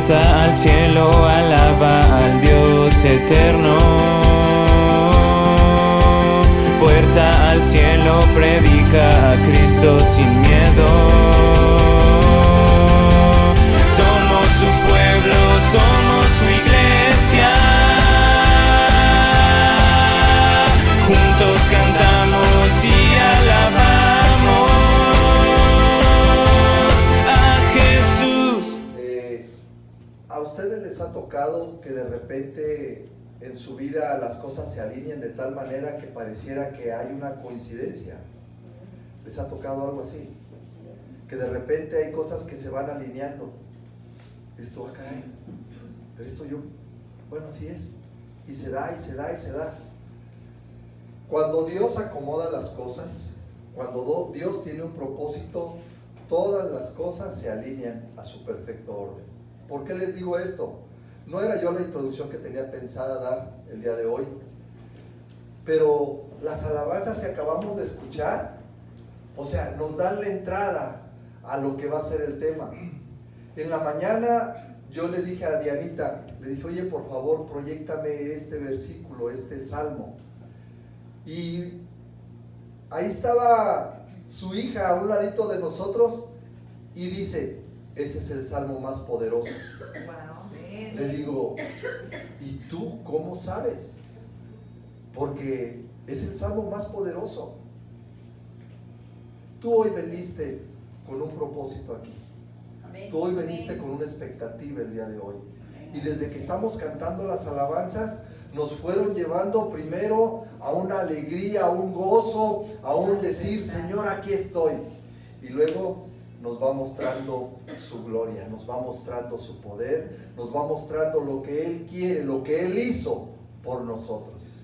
Puerta al cielo, alaba al Dios eterno. Puerta al cielo, predica a Cristo sin miedo. Somos su pueblo, somos su iglesia. Juntos cantamos y alabamos a Jesús. ¿A ustedes les ha tocado que de repente en su vida las cosas se alineen de tal manera que pareciera que hay una coincidencia? ¿Les ha tocado algo así? Que de repente hay cosas que se van alineando. Esto, caray, pero esto bueno, así es. Y se da, y se da, y se da. Cuando Dios acomoda las cosas, cuando Dios tiene un propósito, todas las cosas se alinean a su perfecto orden. ¿Por qué les digo esto? No era yo la introducción que tenía pensada dar el día de hoy, pero las alabanzas que acabamos de escuchar, o sea, nos dan la entrada a lo que va a ser el tema. En la mañana yo le dije a Dianita, le dije, oye, por favor, proyéctame este versículo, este salmo. Y ahí estaba su hija a un ladito de nosotros y dice, ese es el salmo más poderoso. Le digo, ¿y tú cómo sabes? Porque es el salmo más poderoso. Tú hoy veniste con un propósito aquí. Tú hoy veniste con una expectativa el día de hoy. Y desde que estamos cantando las alabanzas, nos fueron llevando primero a una alegría, a un gozo, a un decir, Señor, aquí estoy. Y luego nos va mostrando su gloria, nos va mostrando su poder, nos va mostrando lo que Él quiere, lo que Él hizo por nosotros.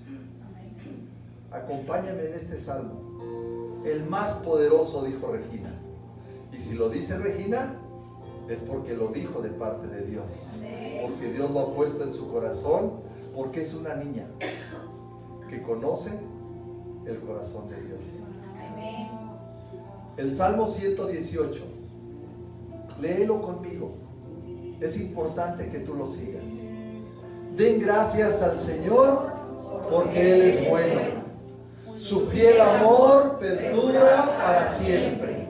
Acompáñame en este salmo. El más poderoso, dijo Regina. Y si lo dice Regina, es porque lo dijo de parte de Dios. Porque Dios lo ha puesto en su corazón, porque es una niña que conoce el corazón de Dios. El Salmo 118, léelo conmigo. Es importante que tú lo sigas. Den gracias al Señor porque Él es bueno. Su fiel amor perdura para siempre.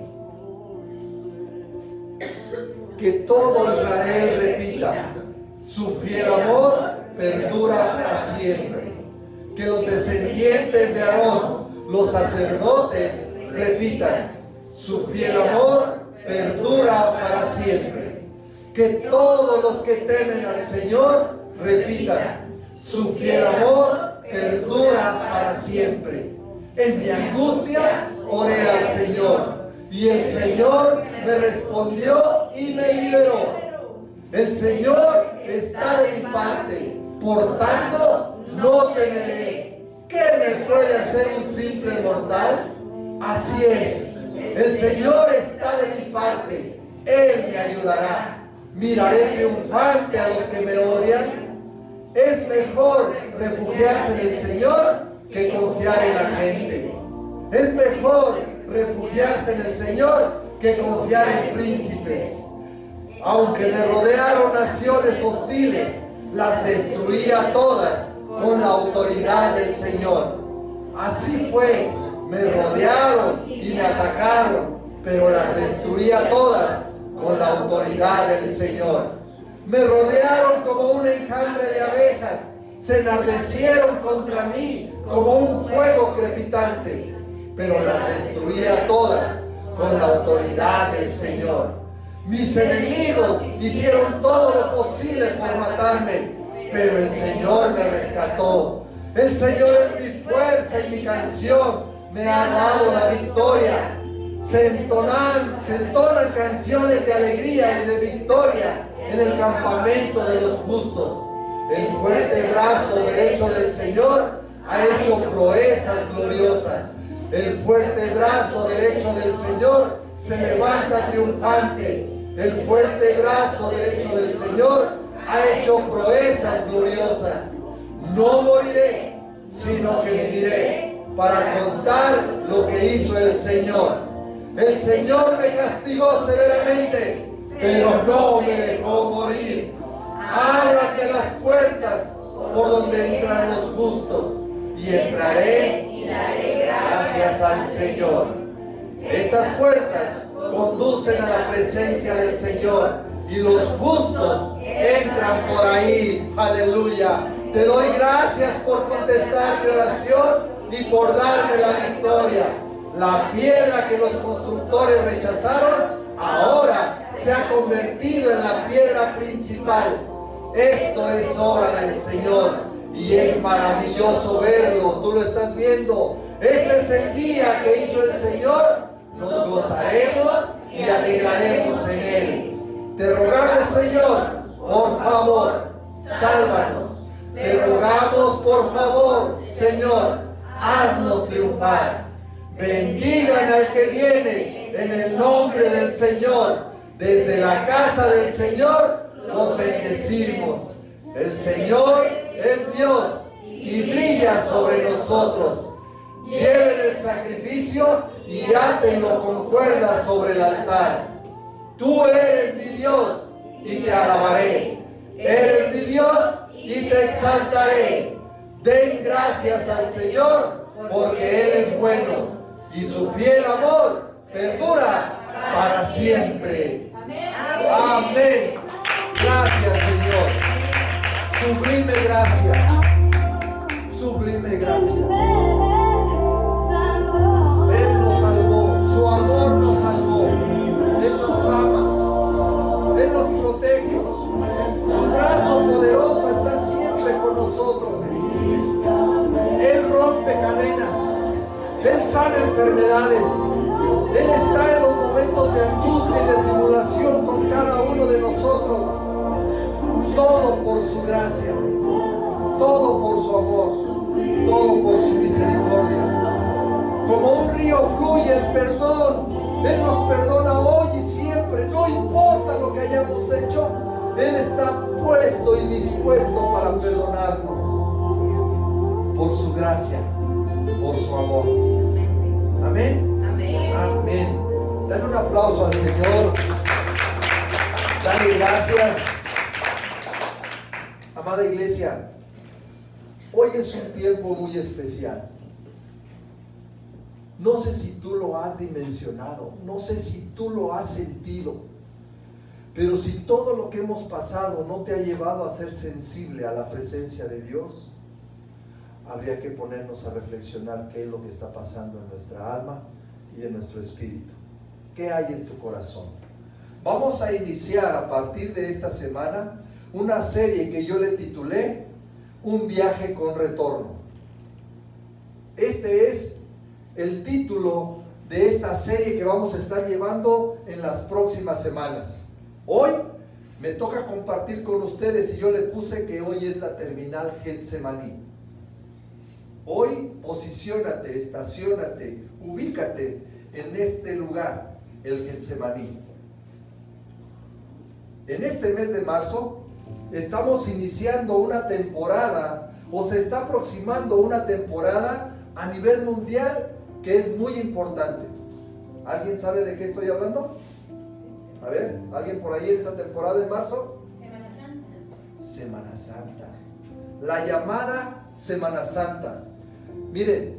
Que todo Israel repita, su fiel amor perdura para siempre. Que los descendientes de Aarón, los sacerdotes, repitan, su fiel amor perdura para siempre. Que todos los que temen al Señor repitan, su fiel amor perdura para siempre. En mi angustia oré al Señor, y el Señor me respondió y me liberó. El Señor está de mi parte, por tanto no temeré. ¿Qué me puede hacer un simple mortal? Así es, el Señor está de mi parte, Él me ayudará. Miraré triunfante a los que me odian. Es mejor refugiarse en el Señor que confiar en la gente. Es mejor refugiarse en el Señor que confiar en príncipes. Aunque me rodearon naciones hostiles, las destruía todas con la autoridad del Señor. Así fue, me rodearon y me atacaron, pero las destruía todas con la autoridad del Señor. Me rodearon como un enjambre de abejas, se enardecieron contra mí como un fuego crepitante, pero las destruía todas con la autoridad del Señor. Mis enemigos hicieron todo lo posible por matarme, pero el Señor me rescató. El Señor es mi fuerza y mi canción, me ha dado la victoria. Se entonan canciones de alegría y de victoria en el campamento de los justos. El fuerte brazo derecho del Señor ha hecho proezas gloriosas. El fuerte brazo derecho del Señor se levanta triunfante. El fuerte brazo derecho del Señor ha hecho proezas gloriosas. No moriré, sino que viviré para contar lo que hizo el Señor. El Señor me castigó severamente, pero no me dejó morir. Ábrate las puertas por donde entran los justos, y entraré y daré gracias al Señor. Estas puertas conducen a la presencia del Señor, y los justos entran por ahí. Aleluya. Te doy gracias por contestar mi oración y por darme la victoria. La piedra que los constructores rechazaron, ahora se ha convertido en la piedra principal. Esto es obra del Señor y es maravilloso verlo. Tú lo estás viendo. Este es el día que hizo el Señor. Nos gozaremos y alegraremos en Él. Te rogamos, Señor, por favor, sálvanos. Te rogamos, por favor, Señor, haznos triunfar. Bendigan al que viene en el nombre del Señor. Desde la casa del Señor los bendecimos. El Señor es Dios y brilla sobre nosotros. Lleven el sacrificio y átenlo con cuerdas sobre el altar. Tú eres mi Dios y te alabaré. Eres mi Dios y te exaltaré. Den gracias al Señor, porque Él es bueno y su fiel amor perdura para siempre. Amén. Gracias, Señor. Sublime gracia. Sublime gracia. Él nos salvó. Su amor nos salvó. Él nos ama. Él nos protege. Su brazo poderoso está siempre con nosotros. Él rompe cadenas. Él sana enfermedades. Él está en los momentos de angustia y de tribulación con cada uno de nosotros. Todo por su gracia, todo por su amor, todo por su misericordia. Como un río fluye el perdón. Él nos perdona hoy y siempre. No importa lo que hayamos hecho, Él está puesto y dispuesto para perdonarnos. Por su gracia, por su amor. Amén. Amén. Amén. Dale un aplauso al Señor. Dale gracias. Amada iglesia, hoy es un tiempo muy especial. No sé si tú lo has dimensionado, no sé si tú lo has sentido, pero si todo lo que hemos pasado no te ha llevado a ser sensible a la presencia de Dios, habría que ponernos a reflexionar qué es lo que está pasando en nuestra alma y en nuestro espíritu. ¿Qué hay en tu corazón? Vamos a iniciar a partir de esta semana una serie que yo le titulé Un viaje con retorno. Este es el título de esta serie que vamos a estar llevando en las próximas semanas. Hoy me toca compartir con ustedes y yo le puse que hoy es la terminal Getsemaní. Hoy posiciónate, estaciónate, ubícate en este lugar, el Getsemaní. En este mes de marzo estamos iniciando una temporada, o se está aproximando una temporada a nivel mundial que es muy importante. ¿Alguien sabe de qué estoy hablando? A ver, ¿alguien por ahí en esa temporada en marzo? Semana Santa. Semana Santa. La llamada Semana Santa. Miren,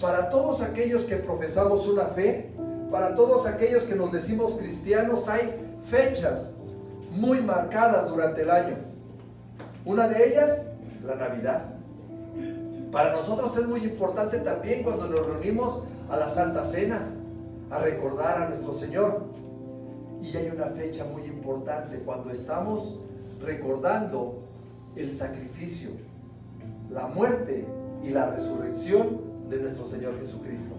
para todos aquellos que profesamos una fe, para todos aquellos que nos decimos cristianos, hay fechas muy marcadas durante el año. Una de ellas, la Navidad. Para nosotros es muy importante también cuando nos reunimos a la Santa Cena, a recordar a nuestro Señor. Y hay una fecha muy importante cuando estamos recordando el sacrificio, la muerte y la resurrección de nuestro Señor Jesucristo.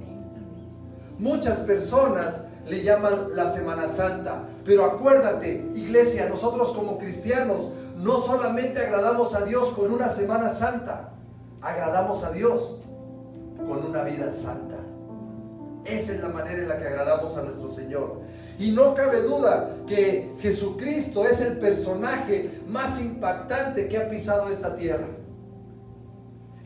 Muchas personas le llaman la Semana Santa, pero acuérdate, iglesia, nosotros como cristianos no solamente agradamos a Dios con una Semana Santa, agradamos a Dios con una vida santa. Esa es la manera en la que agradamos a nuestro Señor. Y no cabe duda que Jesucristo es el personaje más impactante que ha pisado esta tierra.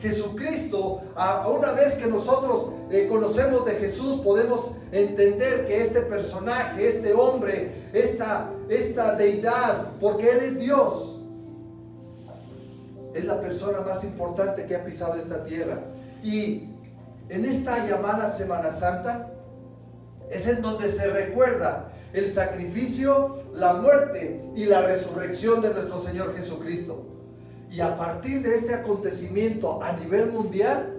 Jesucristo, una vez que nosotros conocemos de Jesús, podemos entender que este personaje, este hombre, esta deidad, porque Él es Dios, es la persona más importante que ha pisado esta tierra. Y en esta llamada Semana Santa es en donde se recuerda el sacrificio, la muerte y la resurrección de nuestro Señor Jesucristo. Y a partir de este acontecimiento a nivel mundial,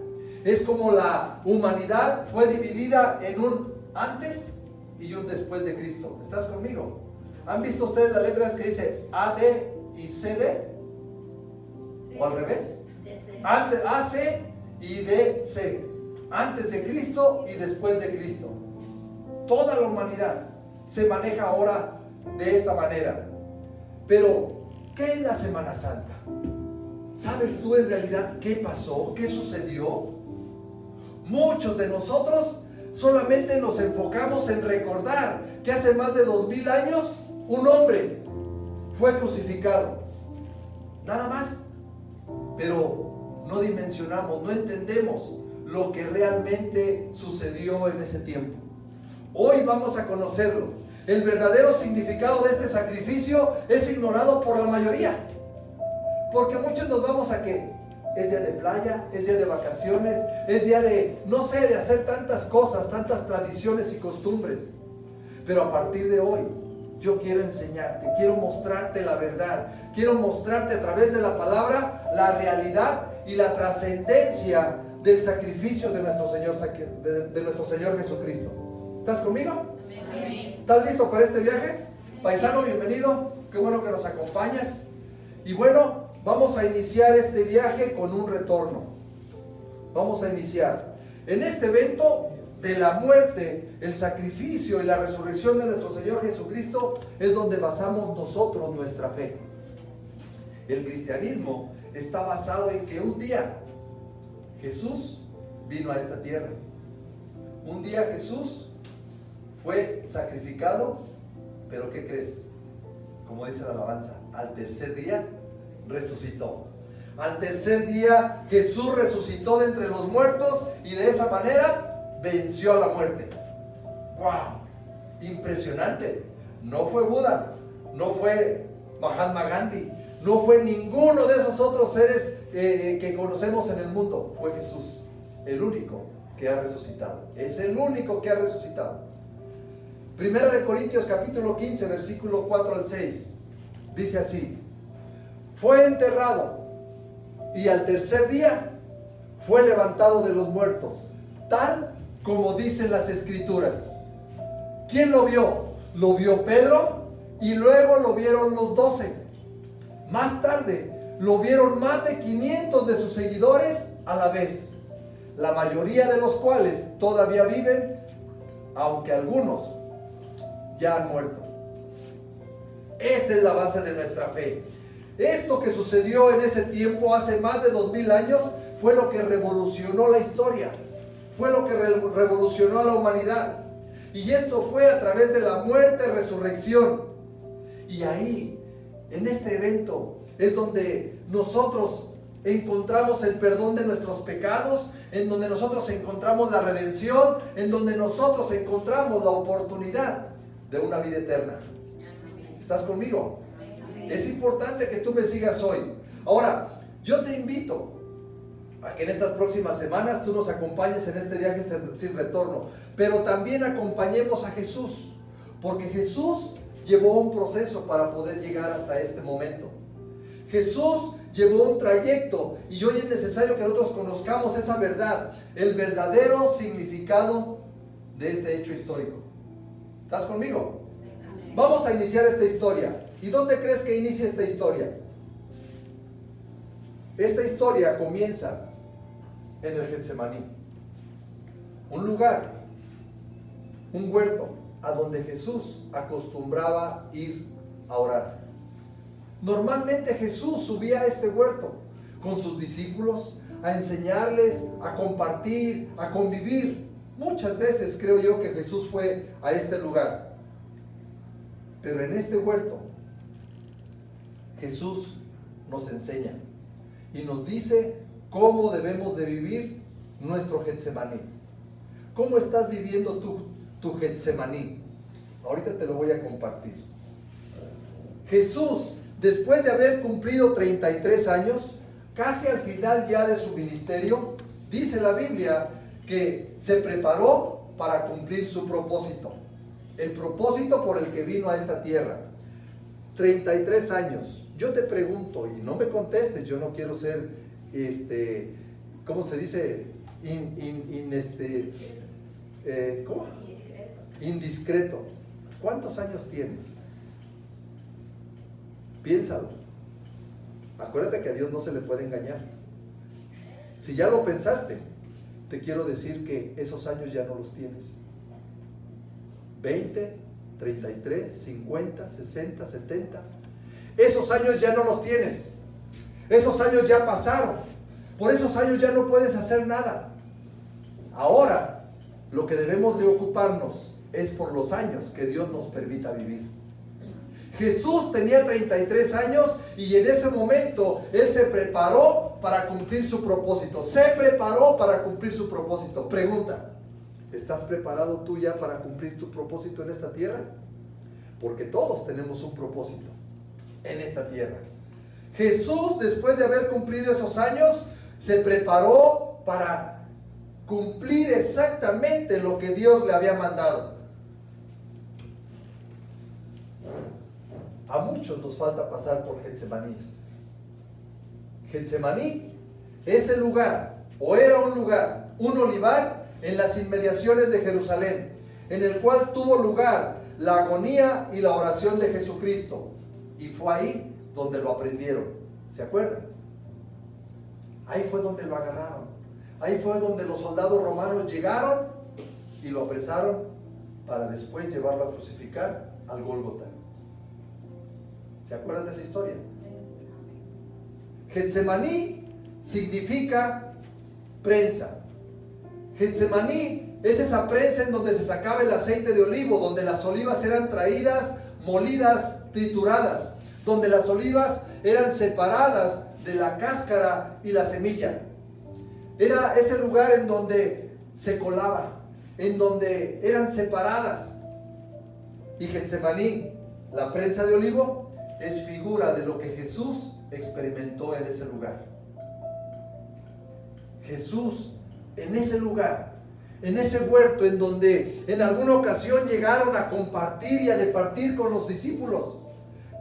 es como la humanidad fue dividida en un antes y un después de Cristo. ¿Estás conmigo? ¿Han visto ustedes las letras que dice AD y CD? ¿O al revés? Antes, AC y DC. Antes de Cristo y después de Cristo. Toda la humanidad se maneja ahora de esta manera. Pero, ¿qué es la Semana Santa? ¿Sabes tú en realidad qué pasó? ¿Qué sucedió? Muchos de nosotros solamente nos enfocamos en recordar que hace más de 2000 años un hombre fue crucificado. Nada más. Pero no dimensionamos, no entendemos lo que realmente sucedió en ese tiempo. Hoy vamos a conocerlo. El verdadero significado de este sacrificio es ignorado por la mayoría. Porque muchos nos vamos a que es día de playa, es día de vacaciones, es día de, no sé, de hacer tantas cosas, tantas tradiciones y costumbres. Pero a partir de hoy, yo quiero enseñarte, quiero mostrarte la verdad, quiero mostrarte a través de la palabra la realidad y la trascendencia del sacrificio de nuestro Señor Jesucristo. ¿Estás conmigo? Amén. ¿Estás listo para este viaje? Paisano, bienvenido, qué bueno que nos acompañas. Y bueno, vamos a iniciar este viaje con un retorno. Vamos a iniciar. En este evento de la muerte, el sacrificio y la resurrección de nuestro Señor Jesucristo es donde basamos nosotros nuestra fe. El cristianismo está basado en que un día Jesús vino a esta tierra. Un día Jesús fue sacrificado, pero ¿qué crees? Como dice la alabanza, al tercer día resucitó. Al tercer día Jesús resucitó de entre los muertos y de esa manera venció a la muerte. ¡Wow! Impresionante. No fue Buda, no fue Mahatma Gandhi, no fue ninguno de esos otros seres que conocemos en el mundo. Fue Jesús, el único que ha resucitado. Es el único que ha resucitado. Primera de Corintios capítulo 15, versículo 4 al 6. Dice así: fue enterrado y al tercer día fue levantado de los muertos, tal como dicen las Escrituras. ¿Quién lo vio? Lo vio Pedro y luego lo vieron los 12. Más tarde lo vieron más de 500 de sus seguidores a la vez, la mayoría de los cuales todavía viven, aunque algunos ya han muerto. Esa es la base de nuestra fe. Esto que sucedió en ese tiempo, hace más de 2000 años, fue lo que revolucionó la historia, fue lo que revolucionó a la humanidad. Y esto fue a través de la muerte y resurrección. Y ahí, en este evento, es donde nosotros encontramos el perdón de nuestros pecados, en donde nosotros encontramos la redención, en donde nosotros encontramos la oportunidad de una vida eterna. ¿Estás conmigo? Es importante que tú me sigas hoy. Ahora, yo te invito a que en estas próximas semanas tú nos acompañes en este viaje sin retorno, pero también acompañemos a Jesús, porque Jesús llevó un proceso para poder llegar hasta este momento. Jesús llevó un trayecto y hoy es necesario que nosotros conozcamos esa verdad, el verdadero significado de este hecho histórico. ¿Estás conmigo? Vamos a iniciar esta historia. ¿Y dónde crees que inicia esta historia? Esta historia comienza en el Getsemaní, un lugar, un huerto a donde Jesús acostumbraba ir a orar. Normalmente Jesús subía a este huerto con sus discípulos a enseñarles, a compartir, a convivir. Muchas veces creo yo que Jesús fue a este lugar. Pero en este huerto Jesús nos enseña y nos dice cómo debemos de vivir nuestro Getsemaní. ¿Cómo estás viviendo tu Getsemaní? Ahorita te lo voy a compartir. Jesús, después de haber cumplido 33 años, casi al final ya de su ministerio, dice la Biblia que se preparó para cumplir su propósito. El propósito por el que vino a esta tierra. 33 años. Yo te pregunto, y no me contestes, yo no quiero ser, ¿cómo se dice? ¿Cómo? Indiscreto. ¿Cuántos años tienes? Piénsalo. Acuérdate que a Dios no se le puede engañar. Si ya lo pensaste, te quiero decir que esos años ya no los tienes. 20, 33, 50, 60, 70. Esos años ya no los tienes. Esos años ya pasaron. Por esos años ya no puedes hacer nada. Ahora, lo que debemos de ocuparnos es por los años que Dios nos permita vivir. Jesús tenía 33 años y en ese momento Él se preparó para cumplir su propósito. Se preparó para cumplir su propósito. Pregunta, ¿estás preparado tú ya para cumplir tu propósito en esta tierra? Porque todos tenemos un propósito en esta tierra. Jesús, después de haber cumplido esos años, se preparó para cumplir exactamente lo que Dios le había mandado. A muchos nos falta pasar por Getsemaníes. Getsemaní es el lugar, o era un lugar, un olivar en las inmediaciones de Jerusalén, en el cual tuvo lugar la agonía y la oración de Jesucristo. Y fue ahí donde lo aprendieron. ¿Se acuerdan? Ahí fue donde lo agarraron. Ahí fue donde los soldados romanos llegaron y lo apresaron para después llevarlo a crucificar al Gólgota. ¿Se acuerdan de esa historia? Getsemaní significa prensa. Getsemaní es esa prensa en donde se sacaba el aceite de olivo, donde las olivas eran traídas, molidas, trituradas, donde las olivas eran separadas de la cáscara y la semilla. Era ese lugar en donde se colaba, en donde eran separadas. Y Getsemaní, la prensa de olivo, es figura de lo que Jesús experimentó en ese lugar. Jesús, en ese lugar, en ese huerto en donde en alguna ocasión llegaron a compartir y a departir con los discípulos,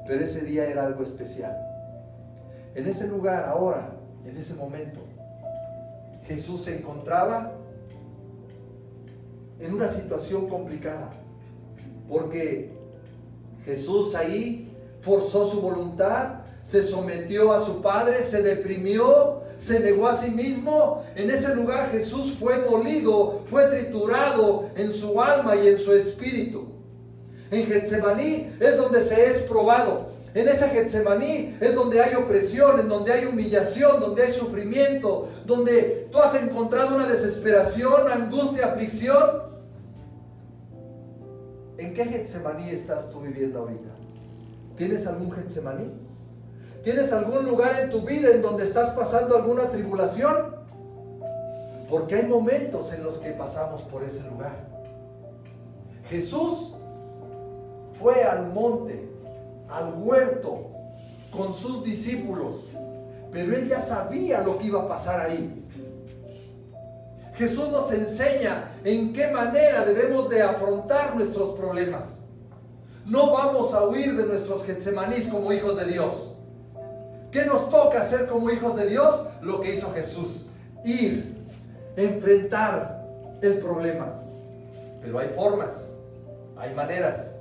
pero ese día era algo especial. En ese lugar, ahora, en ese momento, Jesús se encontraba en una situación complicada, porque Jesús ahí forzó su voluntad, se sometió a su Padre, se deprimió, se negó a sí mismo. En ese lugar Jesús fue molido, fue triturado en su alma y en su espíritu. En Getsemaní es donde se es probado. En ese Getsemaní es donde hay opresión, en donde hay humillación, donde hay sufrimiento, donde tú has encontrado una desesperación, angustia, aflicción. ¿En qué Getsemaní estás tú viviendo ahorita? ¿Tienes algún Getsemaní? ¿Tienes algún lugar en tu vida en donde estás pasando alguna tribulación? Porque hay momentos en los que pasamos por ese lugar. Jesús fue al monte, al huerto, con sus discípulos, pero Él ya sabía lo que iba a pasar ahí. Jesús nos enseña en qué manera debemos de afrontar nuestros problemas. No vamos a huir de nuestros Getsemanís como hijos de Dios. ¿Qué nos toca hacer como hijos de Dios? Lo que hizo Jesús: ir, enfrentar el problema. Pero hay formas, hay maneras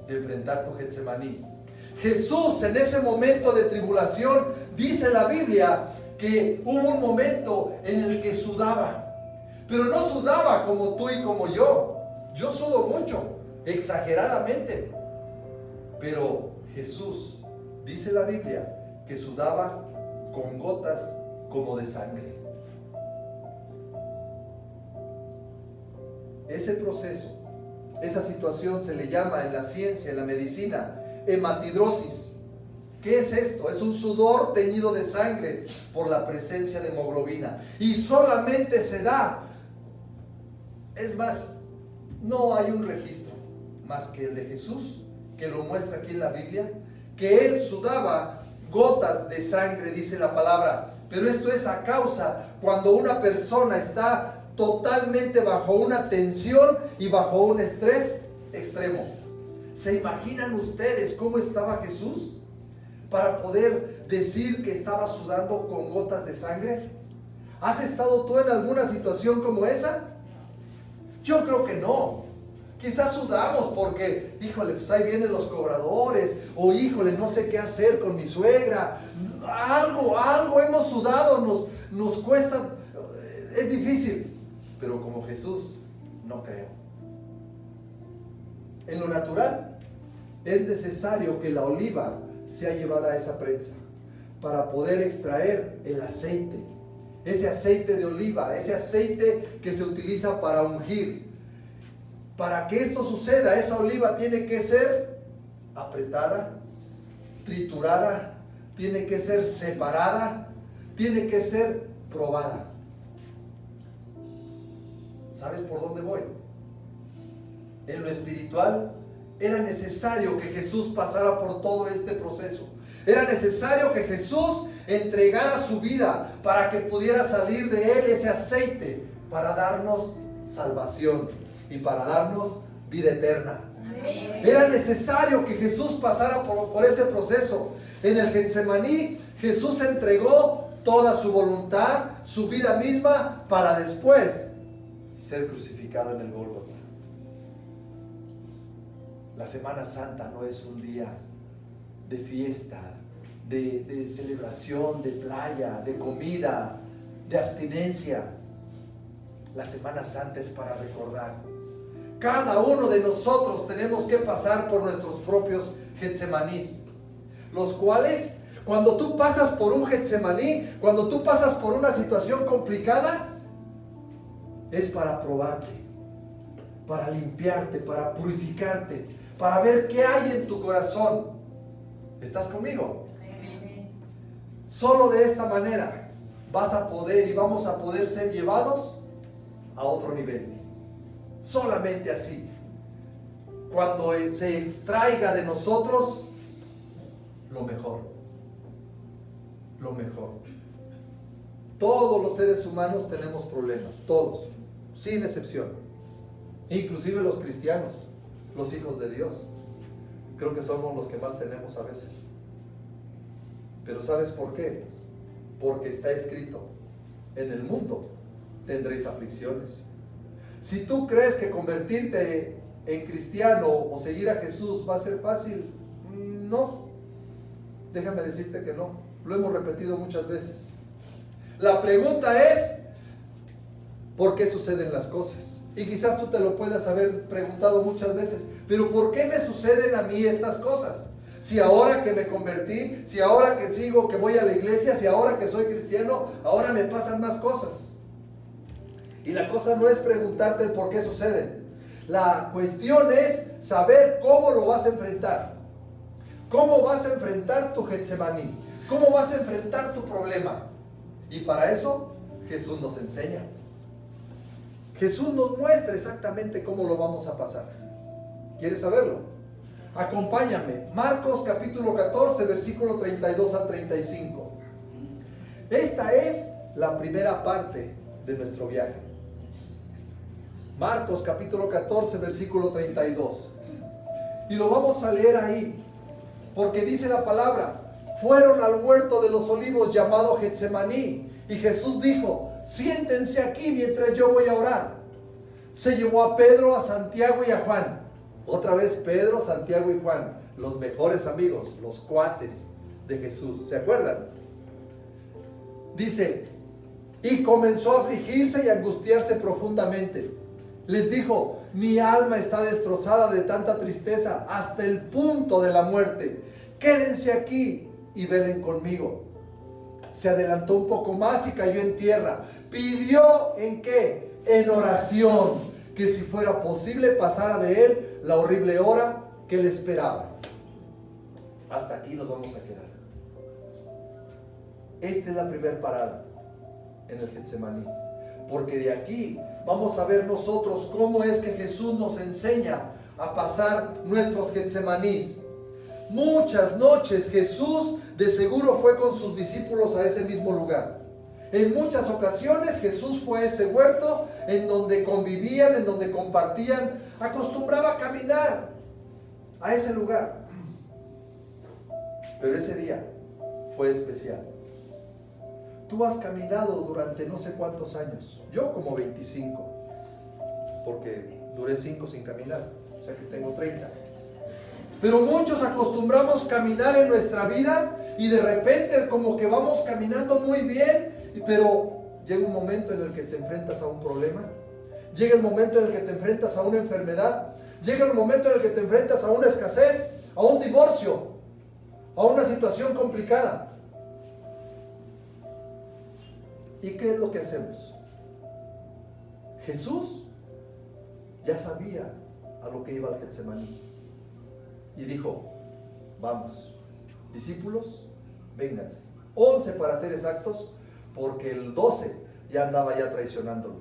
de enfrentar tu Getsemaní. Jesús, en ese momento de tribulación, dice la Biblia que hubo un momento en el que sudaba. Pero no sudaba como tú y como yo. Yo sudo mucho, exageradamente. Pero Jesús, dice la Biblia, que sudaba con gotas como de sangre. Ese proceso, esa situación se le llama en la ciencia, en la medicina, hematidrosis. ¿Qué es esto? Es un sudor teñido de sangre por la presencia de hemoglobina. Y solamente se da, es más, no hay un registro más que el de Jesús, que lo muestra aquí en la Biblia, que Él sudaba gotas de sangre, dice la palabra. Pero esto es a causa cuando una persona está totalmente bajo una tensión y bajo un estrés extremo. ¿Se imaginan ustedes cómo estaba Jesús para poder decir que estaba sudando con gotas de sangre? ¿Has estado tú en alguna situación como esa? Yo creo que no. Quizás sudamos porque, híjole, pues ahí vienen los cobradores, o híjole, no sé qué hacer con mi suegra. Algo hemos sudado, nos cuesta, es difícil. Pero como Jesús, no creo. En lo natural, es necesario que la oliva sea llevada a esa prensa para poder extraer el aceite. Ese aceite de oliva, ese aceite que se utiliza para ungir. Para que esto suceda, esa oliva tiene que ser apretada, triturada, tiene que ser separada, tiene que ser probada. ¿Sabes por dónde voy? En lo espiritual, era necesario que Jesús pasara por todo este proceso. Era necesario que Jesús entregara su vida para que pudiera salir de él ese aceite para darnos salvación y para darnos vida eterna. Era necesario que Jesús pasara por ese proceso. En el Getsemaní, Jesús entregó toda su voluntad, su vida misma, para después ser crucificado en el Gólgota. La Semana Santa no es un día de fiesta, de celebración, de playa, de comida, de abstinencia. La Semana Santa es para recordar. Cada uno de nosotros tenemos que pasar por nuestros propios Getsemanís, los cuales, cuando tú pasas por un Getsemaní, cuando tú pasas por una situación complicada, es para probarte, para limpiarte, para purificarte, para ver qué hay en tu corazón. ¿Estás conmigo? Solo de esta manera vas a poder y vamos a poder ser llevados a otro nivel. Solamente así. Cuando se extraiga de nosotros lo mejor. Lo mejor. Todos los seres humanos tenemos problemas. Todos. Sin excepción. Inclusive los cristianos. Los hijos de Dios. Creo que somos los que más tenemos a veces. Pero ¿sabes por qué? Porque está escrito: en el mundo tendréis aflicciones. Si tú crees que convertirte en cristiano o seguir a Jesús va a ser fácil, no. Déjame decirte que no. Lo hemos repetido muchas veces. La pregunta es: ¿por qué suceden las cosas? Y quizás tú te lo puedas haber preguntado muchas veces. ¿Pero por qué me suceden a mí estas cosas? Si ahora que me convertí, si ahora que sigo, que voy a la iglesia, si ahora que soy cristiano, ahora me pasan más cosas. Y la cosa no es preguntarte el por qué suceden. La cuestión es saber cómo lo vas a enfrentar. ¿Cómo vas a enfrentar tu Getsemaní? ¿Cómo vas a enfrentar tu problema? Y para eso Jesús nos enseña. Jesús nos muestra exactamente cómo lo vamos a pasar. ¿Quieres saberlo? Acompáñame. Marcos capítulo 14, versículo 32 al 35. Esta es la primera parte de nuestro viaje. Marcos capítulo 14, versículo 32. Y lo vamos a leer ahí, porque dice la palabra: fueron al huerto de los olivos llamado Getsemaní, y Jesús dijo: siéntense aquí mientras yo voy a orar. Se llevó a Pedro, a Santiago y a Juan. Otra vez Pedro, Santiago y Juan, los mejores amigos, los cuates de Jesús. ¿Se acuerdan? Dice: y comenzó a afligirse y a angustiarse profundamente. Les dijo: mi alma está destrozada de tanta tristeza hasta el punto de la muerte. Quédense aquí y velen conmigo. Se adelantó un poco más y cayó en tierra. Pidió ¿en qué? En oración, que si fuera posible pasara de él la horrible hora que le esperaba. Hasta aquí nos vamos a quedar. Esta es la primera parada en el Getsemaní, porque de aquí vamos a ver nosotros cómo es que Jesús nos enseña a pasar nuestros Getsemanís. Muchas noches Jesús de seguro fue con sus discípulos a ese mismo lugar. En muchas ocasiones Jesús fue a ese huerto en donde convivían, en donde compartían. Acostumbraba a caminar a ese lugar. Pero ese día fue especial. Tú has caminado durante no sé cuántos años. Yo como 25, porque duré 5 sin caminar, o sea que tengo 30. Pero muchos acostumbramos caminar en nuestra vida y de repente como que vamos caminando muy bien, pero llega un momento en el que te enfrentas a un problema, llega el momento en el que te enfrentas a una enfermedad, llega el momento en el que te enfrentas a una escasez, a un divorcio, a una situación complicada. ¿Y qué es lo que hacemos? Jesús ya sabía a lo que iba al Getsemaní y dijo: vamos, discípulos, vénganse. 11 para ser exactos, porque el 12 ya andaba ya traicionándolo.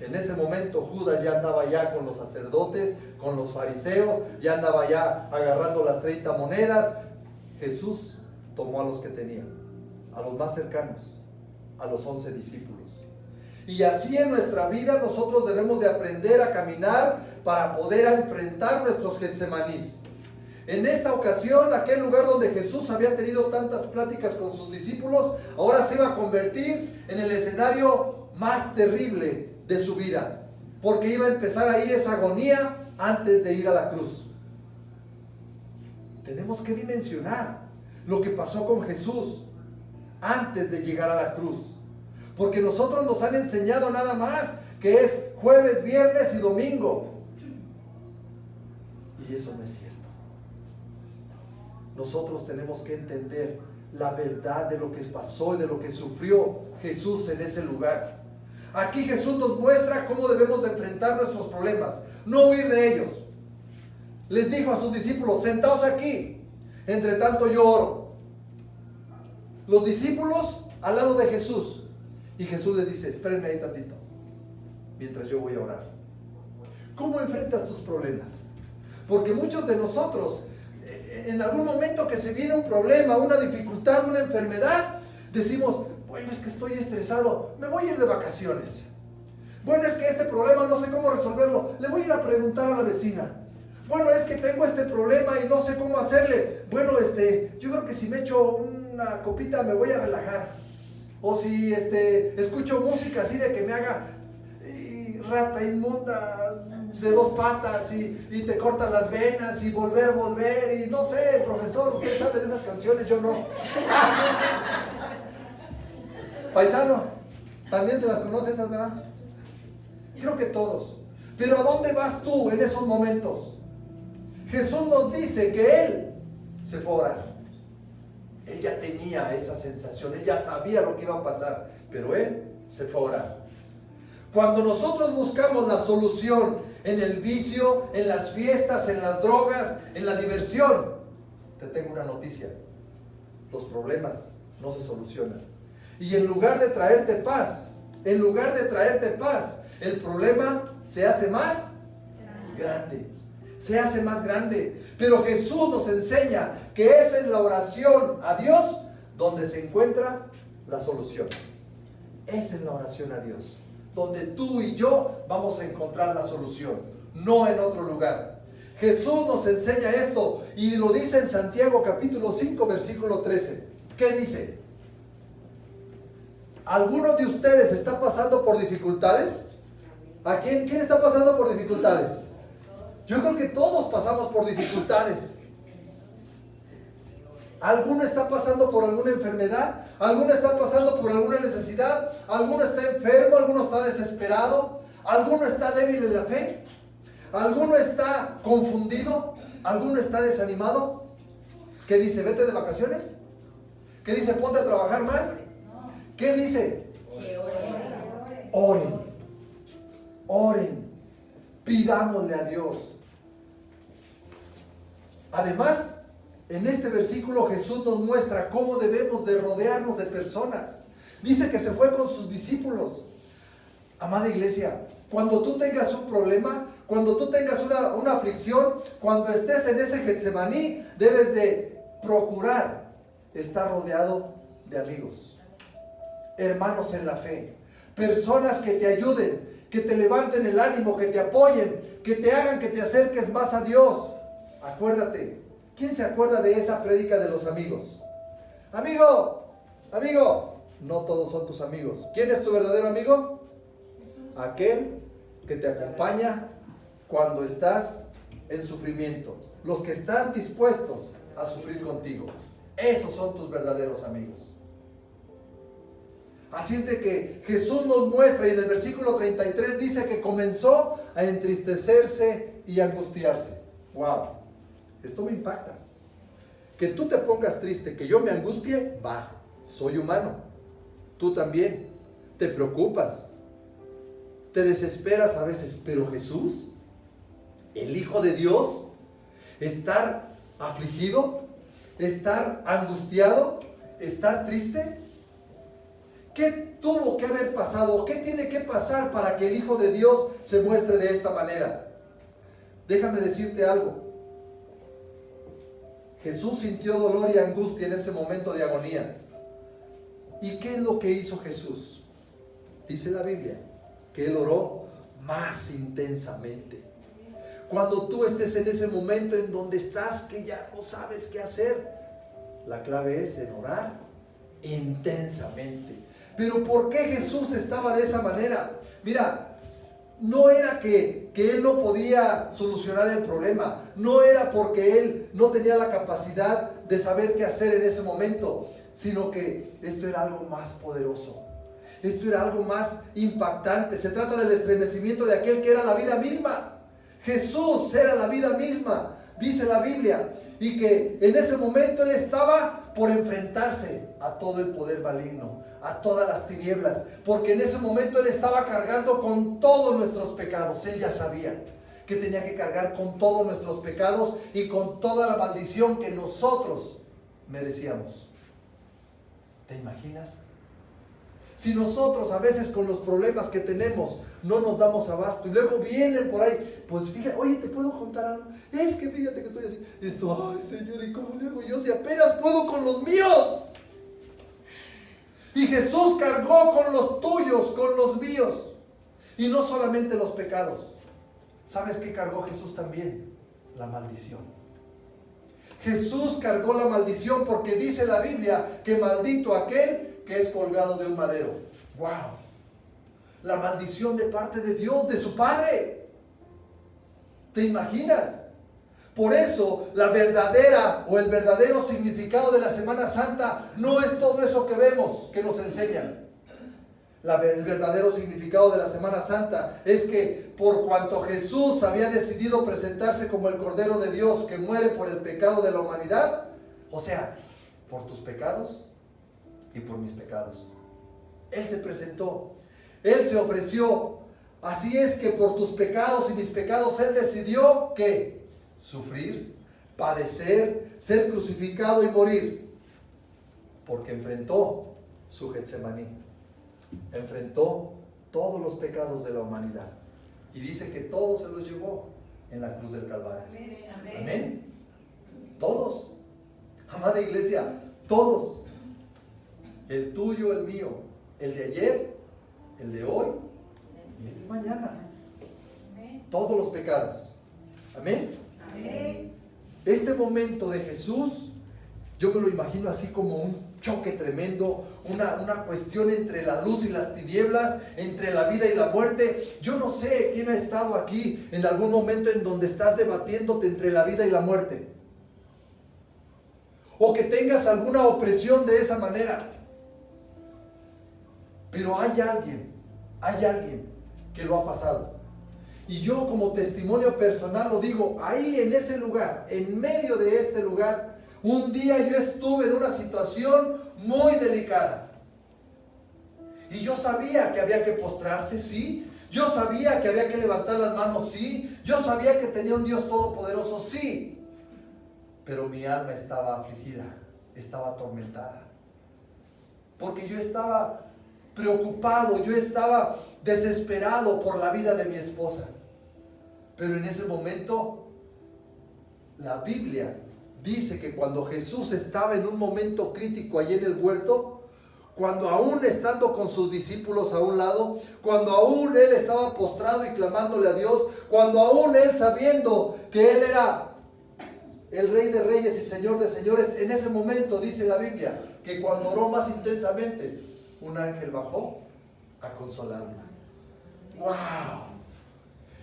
En ese momento Judas ya andaba ya con los sacerdotes, con los fariseos, ya andaba ya agarrando las 30 monedas. Jesús tomó a los que tenía, a los más cercanos, a los 11 discípulos. Y así en nuestra vida nosotros debemos de aprender a caminar para poder enfrentar nuestros Getsemanís. En esta ocasión, aquel lugar donde Jesús había tenido tantas pláticas con sus discípulos, ahora se iba a convertir en el escenario más terrible de su vida, porque iba a empezar ahí esa agonía antes de ir a la cruz. Tenemos que dimensionar lo que pasó con Jesús antes de llegar a la cruz, porque nosotros nos han enseñado nada más que es jueves, viernes y domingo, y eso no es cierto. Nosotros tenemos que entender la verdad de lo que pasó y de lo que sufrió Jesús en ese lugar. Aquí Jesús nos muestra cómo debemos de enfrentar nuestros problemas, no huir de ellos. Les dijo a sus discípulos: sentaos aquí, entre tanto yo oro. Los discípulos al lado de Jesús, y Jesús les dice: espérenme ahí tantito, mientras yo voy a orar. ¿Cómo enfrentas tus problemas? Porque muchos de nosotros, en algún momento que se viene un problema, una dificultad, una enfermedad, decimos: bueno, es que estoy estresado, me voy a ir de vacaciones. Bueno, es que este problema no sé cómo resolverlo, le voy a ir a preguntar a la vecina. Bueno, es que tengo este problema y no sé cómo hacerle. Bueno, yo creo que si me echo una copita me voy a relajar. O si escucho música así de que me haga rata inmunda de 2 patas y te cortan las venas y volver y no sé, profesor, ustedes saben esas canciones, yo no. Paisano, también se las conoce esas, ¿verdad? Creo que todos. Pero ¿a dónde vas tú en esos momentos? Jesús nos dice que Él se fue a orar. Él ya tenía esa sensación, Él ya sabía lo que iba a pasar, pero Él se fue a orar. Cuando nosotros buscamos la solución en el vicio, en las fiestas, en las drogas, en la diversión, te tengo una noticia: los problemas no se solucionan. Y en lugar de traerte paz, el problema se hace más grande. Se hace más grande. Pero Jesús nos enseña que es en la oración a Dios donde se encuentra la solución. Es en la oración a Dios donde tú y yo vamos a encontrar la solución, no en otro lugar. Jesús nos enseña esto y lo dice en Santiago capítulo 5 versículo 13. ¿Qué dice? ¿Alguno de ustedes está pasando por dificultades? ¿A quién está pasando por dificultades? Yo creo que todos pasamos por dificultades. ¿Alguno está pasando por alguna enfermedad? ¿Alguno está pasando por alguna necesidad? ¿Alguno está enfermo? ¿Alguno está desesperado? ¿Alguno está débil en la fe? ¿Alguno está confundido? ¿Alguno está desanimado? ¿Qué dice? ¿Vete de vacaciones? ¿Qué dice? ¿Ponte a trabajar más? ¿Qué dice? Oren. Oren. Pidámosle a Dios. Además, En este versículo Jesús nos muestra cómo debemos de rodearnos de personas. Dice que se fue con sus discípulos. Amada iglesia, cuando tú tengas un problema, cuando tú tengas una aflicción, cuando estés en ese Getsemaní, debes de procurar estar rodeado de amigos, hermanos en la fe, personas que te ayuden, que te levanten el ánimo, que te apoyen, que te hagan que te acerques más a Dios. Acuérdate, ¿quién se acuerda de esa prédica de los amigos? Amigo, no todos son tus amigos. ¿Quién es tu verdadero amigo? Aquel que te acompaña cuando estás en sufrimiento. Los que están dispuestos a sufrir contigo. Esos son tus verdaderos amigos. Así es de que Jesús nos muestra, y en el versículo 33 dice que comenzó a entristecerse y angustiarse. ¡Wow! Esto me impacta. Que tú te pongas triste, que yo me angustie, va, soy humano. Tú también te preocupas, te desesperas a veces, pero Jesús, el Hijo de Dios, estar afligido, estar angustiado, estar triste. ¿Qué tuvo que haber pasado? ¿Qué tiene que pasar para que el Hijo de Dios se muestre de esta manera? Déjame decirte algo. Jesús sintió dolor y angustia en ese momento de agonía. ¿Y qué es lo que hizo Jesús? Dice la Biblia que Él oró más intensamente. Cuando tú estés en ese momento en donde estás que ya no sabes qué hacer, la clave es en orar intensamente. Pero ¿por qué Jesús estaba de esa manera? Mira, no era que Él no podía solucionar el problema. No era porque Él no tenía la capacidad de saber qué hacer en ese momento, sino que esto era algo más poderoso. Esto era algo más impactante. Se trata del estremecimiento de aquel que era la vida misma. Jesús era la vida misma, dice la Biblia. Y que en ese momento Él estaba por enfrentarse a todo el poder maligno, a todas las tinieblas, porque en ese momento Él estaba cargando con todos nuestros pecados. Él ya sabía que tenía que cargar con todos nuestros pecados y con toda la maldición que nosotros merecíamos. ¿Te imaginas? Si nosotros a veces con los problemas que tenemos no nos damos abasto y luego vienen por ahí, pues fíjate, oye, ¿te puedo contar algo? Es que fíjate que estoy así. Esto, ay Señor, ¿y cómo le hago yo si apenas puedo con los míos? Y Jesús cargó con los tuyos, con los míos. Y no solamente los pecados. ¿Sabes qué cargó Jesús también? La maldición. Jesús cargó la maldición porque dice la Biblia que maldito aquel que es colgado de un madero. ¡Wow! La maldición de parte de Dios, de su Padre. ¿Te imaginas? Por eso la verdadera o el verdadero significado de la Semana Santa no es todo eso que vemos, que nos enseñan. El verdadero significado de la Semana Santa es que por cuanto Jesús había decidido presentarse como el Cordero de Dios que muere por el pecado de la humanidad, o sea, por tus pecados y por mis pecados. Él se presentó, Él se ofreció. Así es que por tus pecados y mis pecados Él decidió que sufrir, padecer, ser crucificado y morir, porque enfrentó su Getsemaní, enfrentó todos los pecados de la humanidad y dice que todos se los llevó en la cruz del Calvario. Amén. Amén. Todos, amada iglesia, todos. El tuyo, el mío, el de ayer, el de hoy y el de mañana. Todos los pecados. Amén. Amén. Este momento de Jesús, yo me lo imagino así como un choque tremendo, una cuestión entre la luz y las tinieblas, entre la vida y la muerte. Yo no sé quién ha estado aquí en algún momento en donde estás debatiéndote entre la vida y la muerte, o que tengas alguna opresión de esa manera. Pero hay alguien que lo ha pasado. Y yo como testimonio personal lo digo, ahí en ese lugar, en medio de este lugar, un día yo estuve en una situación muy delicada. Y yo sabía que había que postrarse, sí. Yo sabía que había que levantar las manos, sí. Yo sabía que tenía un Dios todopoderoso, sí. pero mi alma estaba afligida, estaba atormentada. Porque yo estaba preocupado, yo estaba desesperado por la vida de mi esposa. Pero en ese momento, la Biblia dice que cuando Jesús estaba en un momento crítico allí en el huerto, cuando aún estando con sus discípulos a un lado, cuando aún Él estaba postrado y clamándole a Dios, cuando aún Él sabiendo que Él era el Rey de Reyes y Señor de Señores, en ese momento dice la Biblia que cuando oró más intensamente, un ángel bajó a consolarlo. ¡Wow!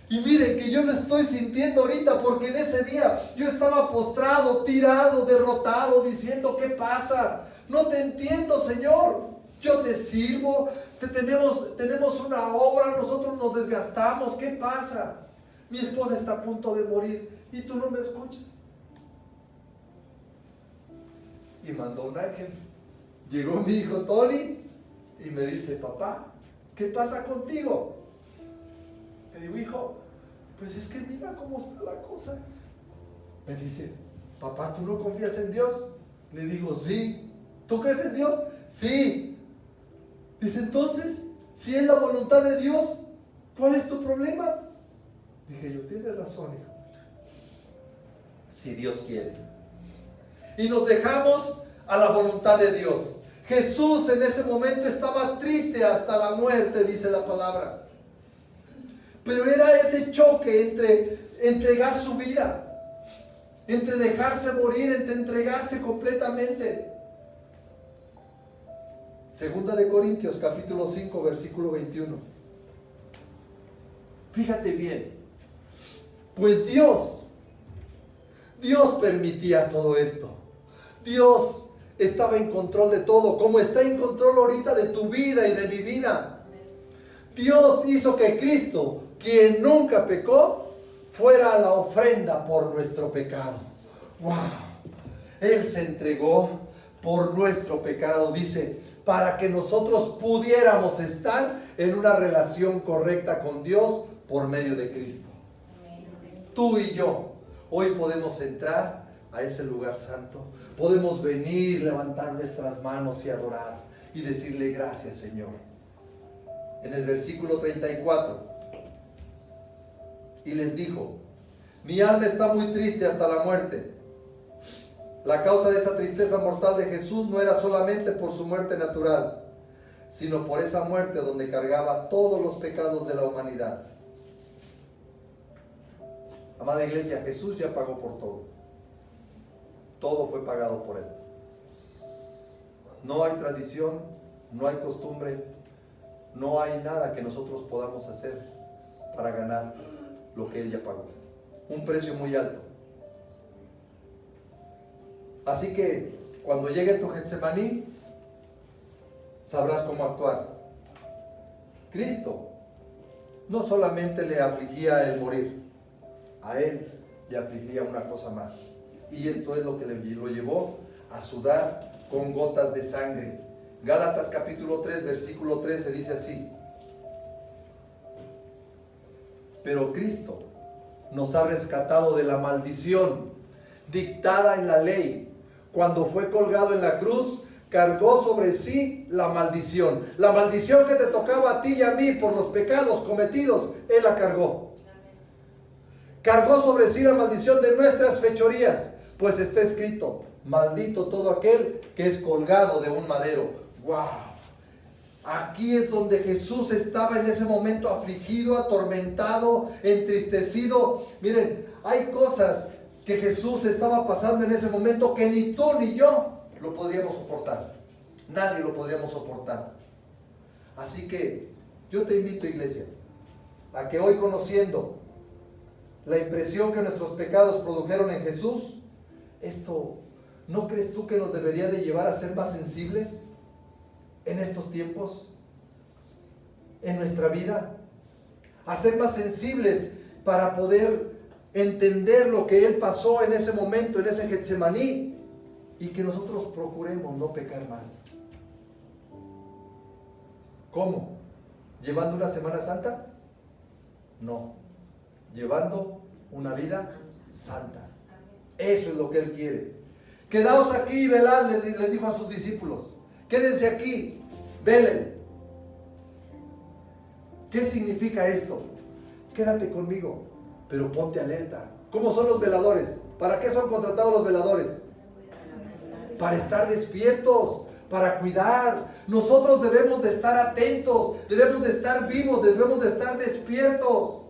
Y miren que yo lo estoy sintiendo ahorita, porque en ese día yo estaba postrado, tirado, derrotado, diciendo: ¿qué pasa? No te entiendo, Señor. Yo te sirvo, tenemos una obra, nosotros nos desgastamos. ¿Qué pasa? Mi esposa está a punto de morir y tú no me escuchas. Y mandó un ángel. Llegó mi hijo Tony y me dice: papá, ¿qué pasa contigo? Le digo: hijo, pues es que mira cómo está la cosa. Me dice: papá, ¿tú no confías en Dios? Le digo: sí. ¿Tú crees en Dios? Sí. Dice: entonces, si es la voluntad de Dios, ¿cuál es tu problema? Dije yo: tienes razón, hijo. Si Dios quiere. Y nos dejamos a la voluntad de Dios. Jesús en ese momento estaba triste hasta la muerte, dice la palabra. Pero era ese choque entre entregar su vida, entre dejarse morir, entre entregarse completamente. Segunda de Corintios capítulo 5 versículo 21. Fíjate bien. Pues Dios permitía todo esto. Dios estaba en control de todo, como está en control ahorita de tu vida y de mi vida. Dios hizo que Cristo, quien nunca pecó, fuera la ofrenda por nuestro pecado. ¡Wow! Él se entregó por nuestro pecado, dice, para que nosotros pudiéramos estar en una relación correcta con Dios por medio de Cristo. Tú y yo hoy podemos entrar a ese lugar santo. Podemos venir, levantar nuestras manos y adorar y decirle: gracias, Señor. En el versículo 34, y les dijo: mi alma está muy triste hasta la muerte. La causa de esa tristeza mortal de Jesús no era solamente por su muerte natural, sino por esa muerte donde cargaba todos los pecados de la humanidad. Amada iglesia, Jesús ya pagó por todo. Todo fue pagado por Él. No hay tradición, no hay costumbre, no hay nada que nosotros podamos hacer para ganar lo que Él ya pagó. Un precio muy alto. Así que cuando llegue tu Getsemaní, sabrás cómo actuar. Cristo no solamente le afligía el morir, a Él le afligía una cosa más. Y esto es lo que lo llevó a sudar con gotas de sangre. Gálatas capítulo 3, versículo 13 dice así: pero Cristo nos ha rescatado de la maldición dictada en la ley. Cuando fue colgado en la cruz, cargó sobre sí la maldición. La maldición que te tocaba a ti y a mí por los pecados cometidos, Él la cargó. Cargó sobre sí la maldición de nuestras fechorías, pues está escrito: maldito todo aquel que es colgado de un madero. ¡Wow! Aquí es donde Jesús estaba en ese momento afligido, atormentado, entristecido. Miren, hay cosas que Jesús estaba pasando en ese momento que ni tú ni yo lo podríamos soportar. Nadie lo podríamos soportar. Así que yo te invito, iglesia, a que hoy, conociendo la impresión que nuestros pecados produjeron en Jesús, esto, ¿no crees tú que nos debería de llevar a ser más sensibles en estos tiempos, en nuestra vida? A ser más sensibles para poder entender lo que Él pasó en ese momento, en ese Getsemaní, y que nosotros procuremos no pecar más. ¿Cómo? ¿Llevando una Semana Santa? No. Llevando una vida santa. Eso es lo que Él quiere. Quedaos aquí y velad, les dijo a sus discípulos. Quédense aquí, velen. ¿Qué significa esto? Quédate conmigo, pero ponte alerta. ¿Cómo son los veladores? ¿Para qué son contratados los veladores? Para estar despiertos, para cuidar. Nosotros debemos de estar atentos, debemos de estar vivos, debemos de estar despiertos.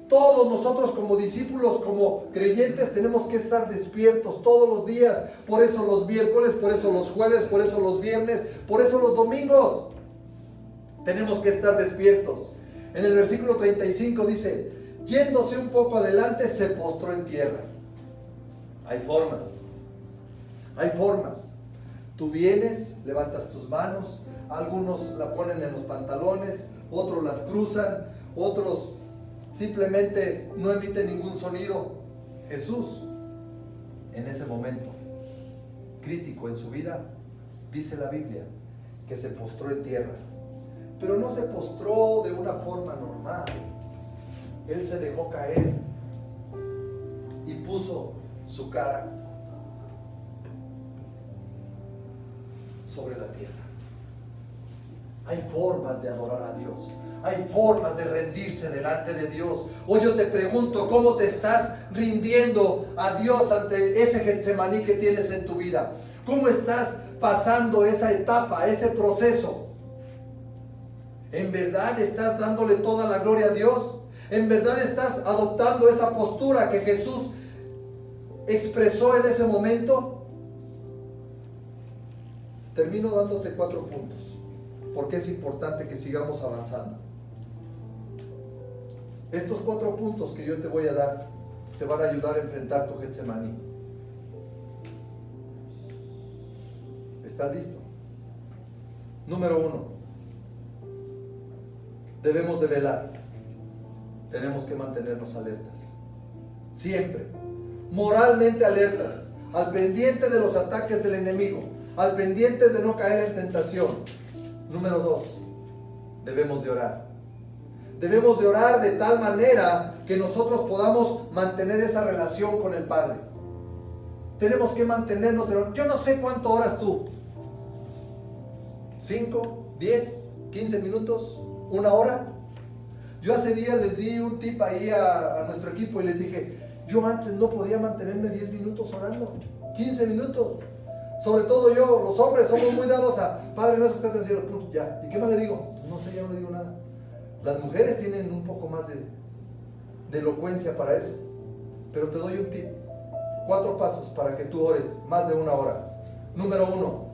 Todos nosotros como discípulos, como creyentes, tenemos que estar despiertos todos los días. Por eso los miércoles, por eso los jueves, por eso los viernes, por eso los domingos. Tenemos que estar despiertos. En el versículo 35 dice, yéndose un poco adelante, se postró en tierra. Hay formas. Hay formas. Tú vienes, levantas tus manos, algunos la ponen en los pantalones, otros las cruzan, otros simplemente no emiten ningún sonido. Jesús, en ese momento crítico en su vida, dice la Biblia que se postró en tierra. Pero no se postró de una forma normal. Él se dejó caer y puso su cara sobre la tierra. Hay formas de adorar a Dios. Hay formas de rendirse delante de Dios. Hoy yo te pregunto, ¿cómo te estás rindiendo a Dios ante ese Getsemaní que tienes en tu vida? ¿Cómo estás pasando esa etapa, ese proceso? ¿En verdad estás dándole toda la gloria a Dios? ¿En verdad estás adoptando esa postura que Jesús expresó en ese momento? Termino dándote 4 puntos, porque es importante que sigamos avanzando. Estos 4 puntos que yo te voy a dar te van a ayudar a enfrentar tu Getsemaní. ¿Estás listo? Número 1. Debemos de velar. Tenemos que mantenernos alertas. Siempre. Moralmente alertas. Al pendiente de los ataques del enemigo. Al pendiente de no caer en tentación. Número 2. Debemos de orar. Debemos de orar de tal manera que nosotros podamos mantener esa relación con el Padre. Tenemos que mantenernos de oración. Yo no sé cuánto oras tú. 5, 10, 15 minutos, 1 hora. Yo hace días les di un tip ahí a nuestro equipo y les dije, yo antes no podía mantenerme 10 minutos orando, 15 minutos. Sobre todo yo, los hombres somos muy dados a, Padre nuestro que estás en el cielo, punto, ya. ¿Y qué más le digo? No sé, ya no le digo nada. Las mujeres tienen un poco más de elocuencia para eso. Pero te doy un tip. 4 pasos para que tú ores más de 1 hora. Número 1.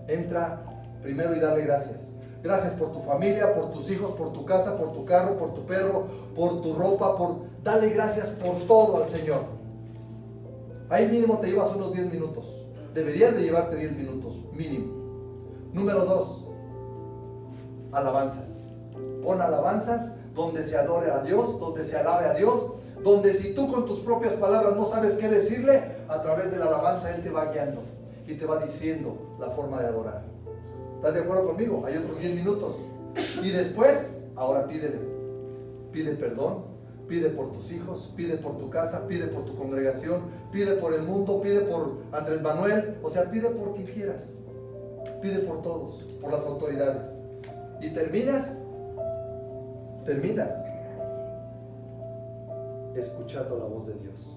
Entra primero y dale gracias. Gracias por tu familia, por tus hijos, por tu casa, por tu carro, por tu perro, por tu ropa, dale gracias por todo al Señor. Ahí mínimo te llevas unos 10 minutos. Deberías de llevarte 10 minutos, mínimo. Número 2. Alabanzas. Pon alabanzas donde se adore a Dios, donde se alabe a Dios, donde si tú con tus propias palabras no sabes qué decirle, a través de la alabanza Él te va guiando y te va diciendo la forma de adorar. ¿Estás de acuerdo conmigo? Hay otros 10 minutos. Y después, ahora pídele. Pide perdón, pide por tus hijos, pide por tu casa, pide por tu congregación, pide por el mundo, pide por Andrés Manuel, o sea, pide por quien quieras. Pide por todos, por las autoridades. Y terminas escuchando la voz de Dios,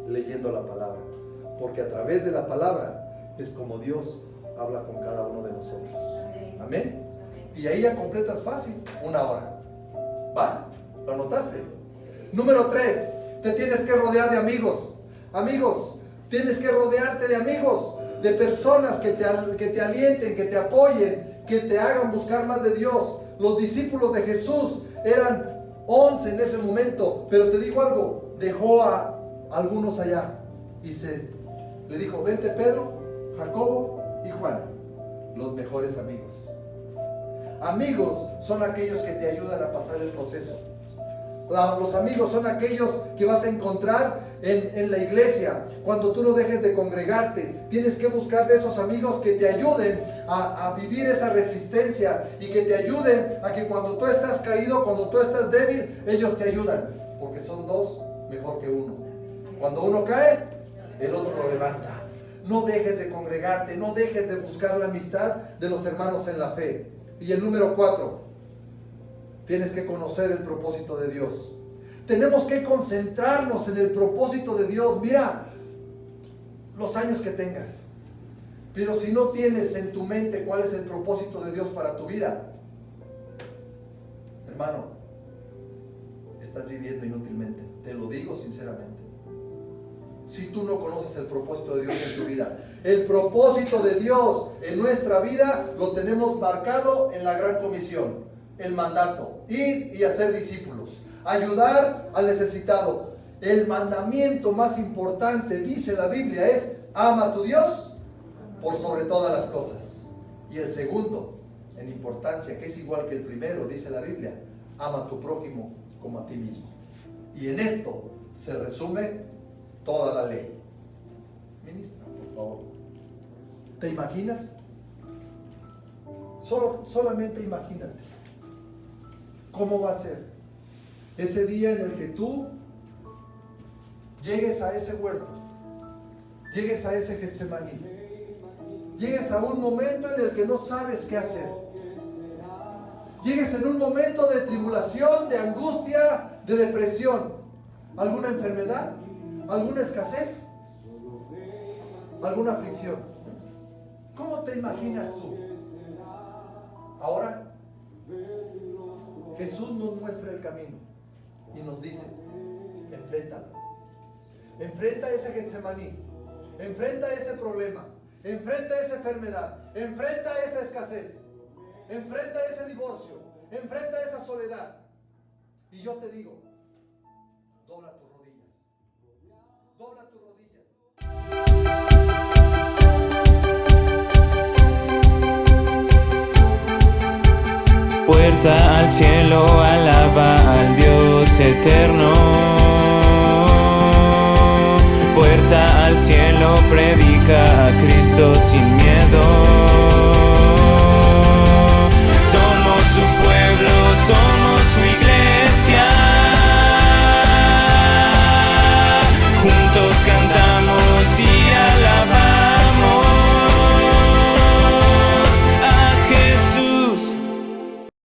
leyendo la palabra, porque a través de la palabra es como Dios habla con cada uno de nosotros. Amén. Y ahí ya completas fácil 1 hora. ¿Va? ¿Lo notaste? Número 3, te tienes que rodear de amigos. Amigos, tienes que rodearte de amigos, de personas que te alienten, que te apoyen, que te hagan buscar más de Dios. Los discípulos de Jesús eran 11 en ese momento, pero te digo algo, dejó a algunos allá y le dijo, vente Pedro, Jacobo y Juan, los mejores amigos. Amigos son aquellos que te ayudan a pasar el proceso. Los amigos son aquellos que vas a encontrar en la iglesia. Cuando tú no dejes de congregarte, tienes que buscar de esos amigos que te ayuden a vivir esa resistencia y que te ayuden a que cuando tú estás caído, cuando tú estás débil, ellos te ayudan, porque son 2 mejor que 1. Cuando uno cae, el otro lo levanta. No dejes de congregarte, no dejes de buscar la amistad de los hermanos en la fe. Y el número 4, tienes que conocer el propósito de Dios. Tenemos que concentrarnos en el propósito de Dios. Mira, los años que tengas, pero si no tienes en tu mente cuál es el propósito de Dios para tu vida, hermano, estás viviendo inútilmente. Te lo digo sinceramente. Si tú no conoces el propósito de Dios en tu vida, el propósito de Dios en nuestra vida lo tenemos marcado en la gran comisión, el mandato: ir y hacer discípulos, ayudar al necesitado. El mandamiento más importante, dice la Biblia, es: ama a tu Dios por sobre todas las cosas. Y el segundo en importancia, que es igual que el primero, dice la Biblia: ama a tu prójimo como a ti mismo. Y en esto se resume toda la ley. Ministra, por favor. ¿Te imaginas? Solamente imagínate cómo va a ser ese día en el que tú llegues a ese huerto, llegues a ese Getsemaní, llegues a un momento en el que no sabes qué hacer, llegues en un momento de tribulación, de angustia, de depresión, alguna enfermedad, alguna escasez, alguna aflicción. ¿Cómo te imaginas tú? Ahora, Jesús nos muestra el camino y nos dice: enfréntalo. Enfrenta ese Getsemaní, enfrenta ese problema, enfrenta esa enfermedad, enfrenta esa escasez, enfrenta ese divorcio, enfrenta esa soledad. Y yo te digo: dobla tus rodillas. Dobla tus rodillas. Puerta al cielo, alaba al Dios eterno. Puerta al cielo, predica a Cristo sin